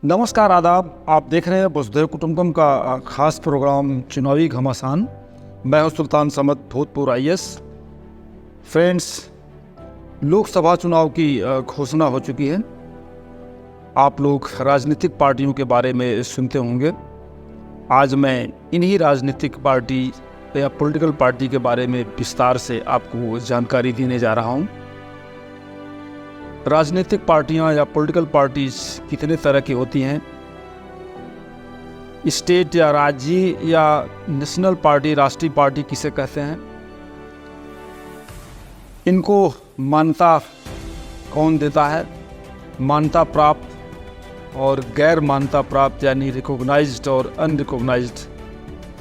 नमस्कार, आदाब। आप देख रहे हैं वसुधैव कुटुंबकम का खास प्रोग्राम चुनावी घमासान। मैं हूं सुल्तान समद, भूतपूर्व IAS। फ्रेंड्स, लोकसभा चुनाव की घोषणा हो चुकी है। आप लोग राजनीतिक पार्टियों के बारे में सुनते होंगे। आज मैं इन्हीं राजनीतिक पार्टी या पॉलिटिकल पार्टी के बारे में विस्तार से आपको जानकारी देने जा रहा हूं। राजनीतिक पार्टियां या पॉलिटिकल पार्टीज कितने तरह की होती हैं, स्टेट या राज्य या नेशनल पार्टी, राष्ट्रीय पार्टी किसे कहते हैं, इनको मान्यता कौन देता है, मान्यता प्राप्त और गैर मान्यता प्राप्त यानी रिकॉग्नाइज्ड और अनरिकॉग्नाइज्ड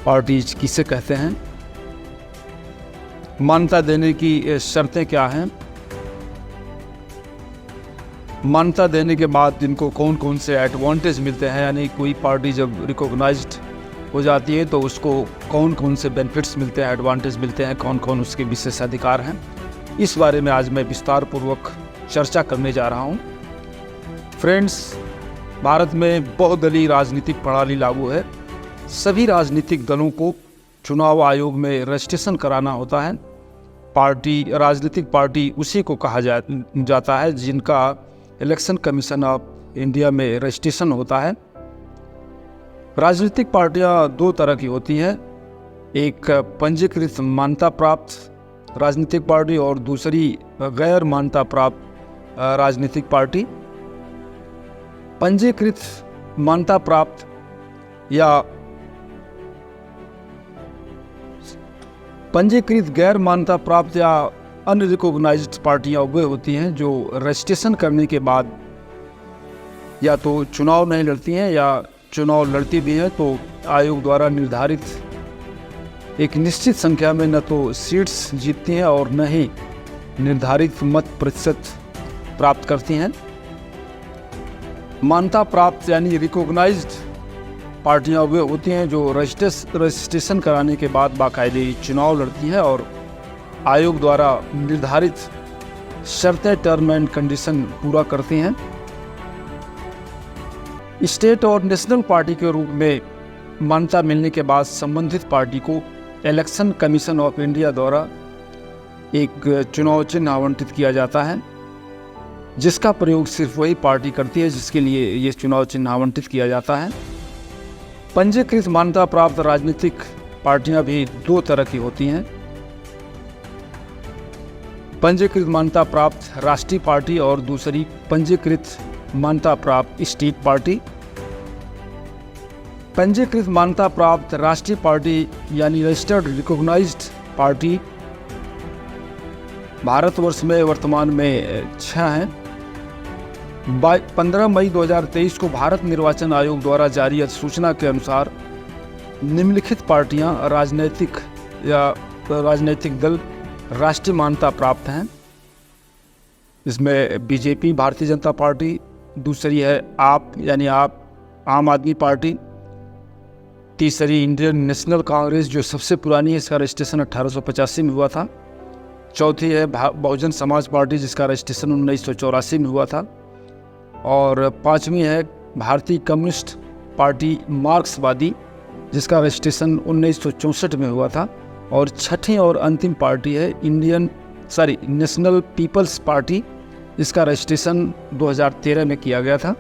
पार्टीज किसे कहते हैं, मान्यता देने की शर्तें क्या हैं, मान्यता देने के बाद इनको कौन कौन से एडवांटेज मिलते हैं, यानी कोई पार्टी जब रिकॉग्नाइज्ड हो जाती है तो उसको कौन कौन से बेनिफिट्स मिलते हैं, एडवांटेज मिलते हैं, कौन कौन उसके विशेषाधिकार हैं, इस बारे में आज मैं विस्तार पूर्वक चर्चा करने जा रहा हूं। फ्रेंड्स, भारत में बहुदलीय राजनीतिक प्रणाली लागू है। सभी राजनीतिक दलों को चुनाव आयोग में रजिस्ट्रेशन कराना होता है। राजनीतिक पार्टी उसी को कहा जाता है जिनका इलेक्शन कमीशन ऑफ इंडिया में रजिस्ट्रेशन होता है। राजनीतिक पार्टियां दो तरह की होती हैं, एक पंजीकृत मान्यता प्राप्त राजनीतिक पार्टी और दूसरी गैर मान्यता प्राप्त राजनीतिक पार्टी। पंजीकृत मान्यता प्राप्त या पंजीकृत गैर मान्यता प्राप्त या अनरिकॉग्नाइज्ड पार्टियां वे होती हैं जो रजिस्ट्रेशन करने के बाद या तो चुनाव नहीं लड़ती हैं या चुनाव लड़ती भी हैं तो आयोग द्वारा निर्धारित एक निश्चित संख्या में न तो सीट्स जीतती हैं और न ही निर्धारित मत प्रतिशत प्राप्त करती हैं। मान्यता प्राप्त यानी रिकॉग्नाइज्ड पार्टियां वे होती हैं जो रजिस्ट्रेशन कराने के बाद बाकायदे चुनाव लड़ती हैं और आयोग द्वारा निर्धारित शर्तें, टर्म एंड कंडीशन पूरा करती हैं। स्टेट और नेशनल पार्टी के रूप में मान्यता मिलने के बाद संबंधित पार्टी को इलेक्शन कमीशन ऑफ इंडिया द्वारा एक चुनाव चिन्ह आवंटित किया जाता है, जिसका प्रयोग सिर्फ वही पार्टी करती है जिसके लिए ये चुनाव चिन्ह आवंटित किया जाता है। पंजीकृत मान्यता प्राप्त राजनीतिक पार्टियां भी दो तरह की होती हैं, पंजीकृत मान्यता प्राप्त राष्ट्रीय पार्टी और दूसरी पंजीकृत मान्यता प्राप्त स्टेट पार्टी। पंजीकृत मान्यता प्राप्त राष्ट्रीय पार्टी यानी रजिस्टर्ड रिकॉग्नाइज्ड पार्टी भारतवर्ष में वर्तमान में 6 हैं। 15 मई 2023 को भारत निर्वाचन आयोग द्वारा जारी अधिसूचना के अनुसार निम्नलिखित पार्टियां राजनीतिक दल राष्ट्रीय मान्यता प्राप्त हैं। इसमें बीजेपी भारतीय जनता पार्टी, दूसरी है आप यानी आम आदमी पार्टी, तीसरी इंडियन नेशनल कांग्रेस जो सबसे पुरानी है, इसका रजिस्ट्रेशन 1885 में हुआ था, चौथी है बहुजन समाज पार्टी जिसका रजिस्ट्रेशन 1984 में हुआ था, और पांचवी है भारतीय कम्युनिस्ट पार्टी मार्क्सवादी जिसका रजिस्ट्रेशन 1964 में हुआ था, और छठी और अंतिम पार्टी है नेशनल पीपल्स पार्टी जिसका रजिस्ट्रेशन 2013 में किया गया था।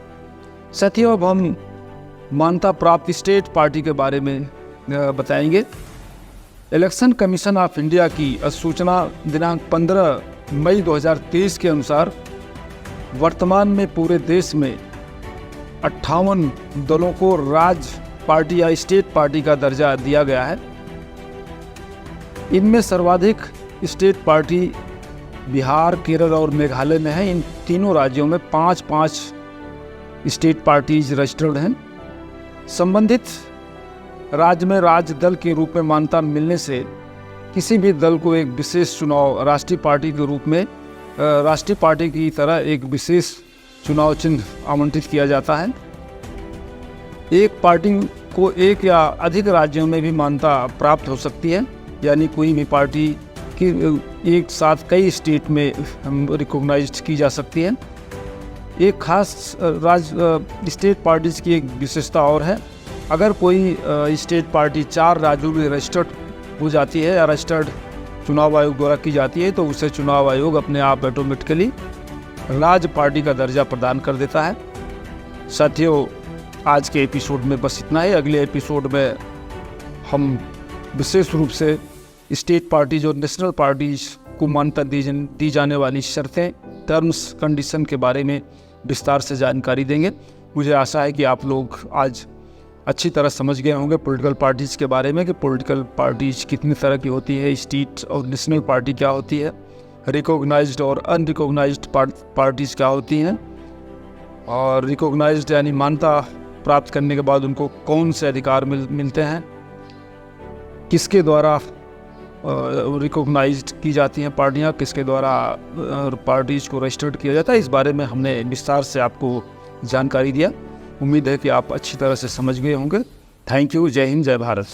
साथियों, अब हम मान्यता प्राप्त स्टेट पार्टी के बारे में बताएंगे। इलेक्शन कमीशन ऑफ इंडिया की अधिसूचना दिनांक 15 मई 2023 के अनुसार वर्तमान में पूरे देश में 58 दलों को राज्य पार्टी या स्टेट पार्टी का दर्जा दिया गया है। इनमें सर्वाधिक स्टेट पार्टी बिहार, केरल और मेघालय में है। इन तीनों राज्यों में 5-5 स्टेट पार्टीज रजिस्टर्ड हैं। संबंधित राज्य में राज्य दल के रूप में मान्यता मिलने से किसी भी दल को एक विशेष चुनाव राष्ट्रीय पार्टी के रूप में राष्ट्रीय पार्टी की तरह एक विशेष चुनाव चिन्ह आवंटित किया जाता है। एक पार्टी को एक या अधिक राज्यों में भी मान्यता प्राप्त हो सकती है, यानी कोई भी पार्टी की एक साथ कई स्टेट में रिकॉग्नाइज्ड की जा सकती है। एक खास स्टेट पार्टीज़ की एक विशेषता और है। अगर कोई स्टेट पार्टी 4 राज्यों में रजिस्टर्ड हो जाती है या रजिस्टर्ड चुनाव आयोग द्वारा की जाती है तो उसे चुनाव आयोग अपने आप ऑटोमेटिकली राज्य पार्टी का दर्जा प्रदान कर देता है। साथियों, आज के एपिसोड में बस इतना ही। अगले एपिसोड में हम विशेष रूप से स्टेट पार्टीज और नेशनल पार्टीज को मान्यता दी जाने वाली शर्तें, टर्म्स, कंडीशन के बारे में विस्तार से जानकारी देंगे। मुझे आशा है कि आप लोग आज अच्छी तरह समझ गए होंगे पॉलिटिकल पार्टीज़ के बारे में कि पॉलिटिकल पार्टीज कितनी तरह की होती है, स्टेट और नेशनल पार्टी क्या होती है, रिकॉग्नाइज्ड और अनरिकॉग्नाइज्ड पार्टीज़ क्या होती हैं, और रिकॉग्नाइज्ड यानी मान्यता प्राप्त करने के बाद उनको कौन से अधिकार मिलते हैं, किसके द्वारा रिकॉग्नाइज्ड की जाती हैं पार्टियां, किसके द्वारा पार्टीज़ को रजिस्टर्ड किया जाता है। इस बारे में हमने विस्तार से आपको जानकारी दिया। उम्मीद है कि आप अच्छी तरह से समझ गए होंगे। Thank you. जय हिंद, जय भारत।